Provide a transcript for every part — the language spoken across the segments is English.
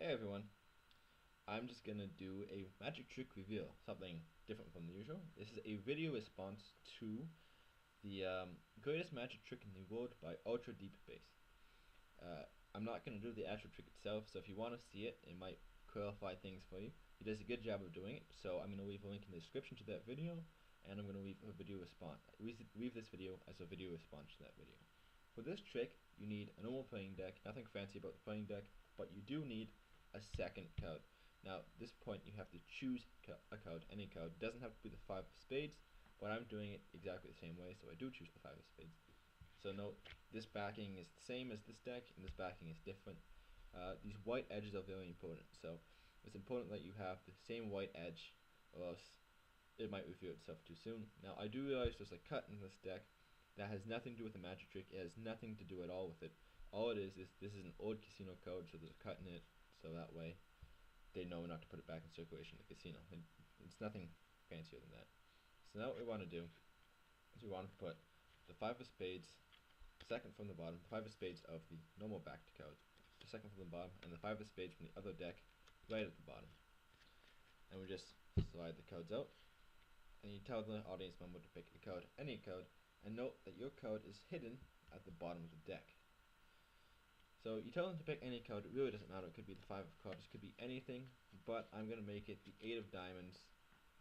Hey everyone, I'm just gonna do a magic trick reveal, something different from the usual. This is a video response to the greatest magic trick in the world by ultradeepbase. I'm not gonna do the actual trick itself, so if you want to see it, it might clarify things for you. He does a good job of doing it, so I'm gonna leave a link in the description to that video, and I'm gonna leave a video response. Leave this video as a video response to that video. For this trick, you need a normal playing deck, nothing fancy about the playing deck, but you do need a second card. Now, at this point, you have to choose a card, any card. It doesn't have to be the 5 of spades, but I'm doing it exactly the same way, so I do choose the 5 of spades. So note, this backing is the same as this deck, and this backing is different. These white edges are very important, so it's important that you have the same white edge, or else it might reveal itself too soon. Now, I do realize there's a cut in this deck that has nothing to do with the magic trick. It has nothing to do at all with it. All it is this is an old casino code, so there's a cut in it, so that way they know not to put it back in circulation in the casino. And it's nothing fancier than that. So now what we want to do is we want to put the 5 of spades second from the bottom, the 5 of spades of the normal backed card, the second from the bottom, and the 5 of spades from the other deck right at the bottom. And we just slide the cards out, and you tell the audience member to pick a card, any card, and note that your card is hidden at the bottom of the deck. So you tell them to pick any card. It really doesn't matter. It could be the 5 of clubs, it could be anything, but I'm going to make it the 8 of diamonds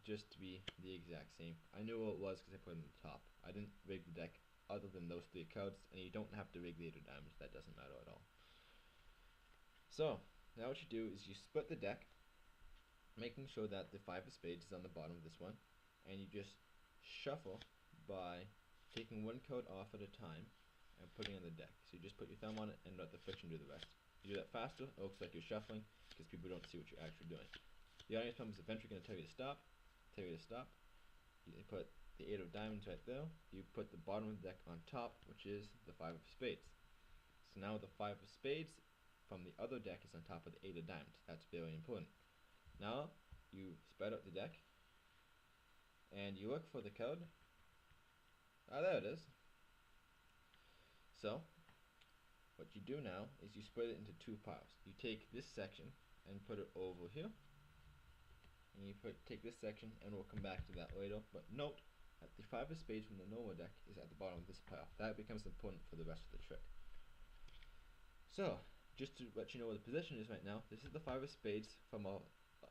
just to be the exact same. I knew what it was because I put it on the top. I didn't rig the deck other than those 3 cards, and you don't have to rig the 8 of diamonds. That doesn't matter at all. So now what you do is you split the deck, making sure that the 5 of spades is on the bottom of this one, and you just shuffle by taking one card off at a time and putting it on the deck. So you just put your thumb on it and let the friction do the rest. You do that faster, it looks like you're shuffling because people don't see what you're actually doing. The audience member is eventually going to tell you to stop. You put the 8 of diamonds right there. You put the bottom of the deck on top, which is the 5 of spades. So now the 5 of spades from the other deck is on top of the 8 of diamonds. That's very important. Now you spread out the deck and you look for the card. Ah, there it is. So what you do now is you split it into 2 piles. You take this section and put it over here, and you take this section, and we'll come back to that later, but note that the 5 of spades from the normal deck is at the bottom of this pile. That becomes important for the rest of the trick. So just to let you know where the position is right now, this is the 5 of spades from our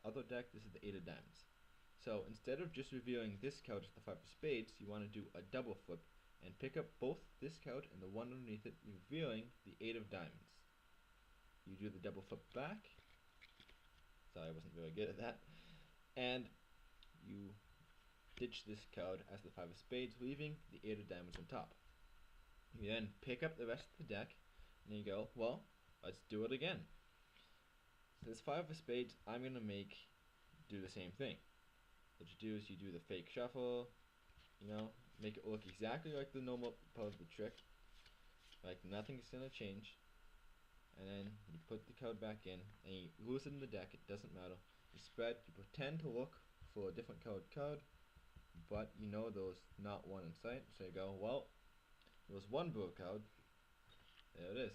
other deck, this is the 8 of diamonds. So instead of just revealing this card as the 5 of spades, you want to do a double flip and pick up both this card and the one underneath it, revealing the 8 of diamonds. You do the double flip back. Sorry, I wasn't very good at that. And you ditch this card as the 5 of spades, leaving the 8 of diamonds on top. You then pick up the rest of the deck, and you go, well, let's do it again. So this 5 of spades, I'm going to do the same thing. What you do is you do the fake shuffle, make it look exactly like the normal part of the trick, like nothing's gonna change, and then you put the card back in and you loosen the deck. It doesn't matter. You spread, you pretend to look for a different card, but you know there's not one in sight, so you go, well, there was one blue card, there it is.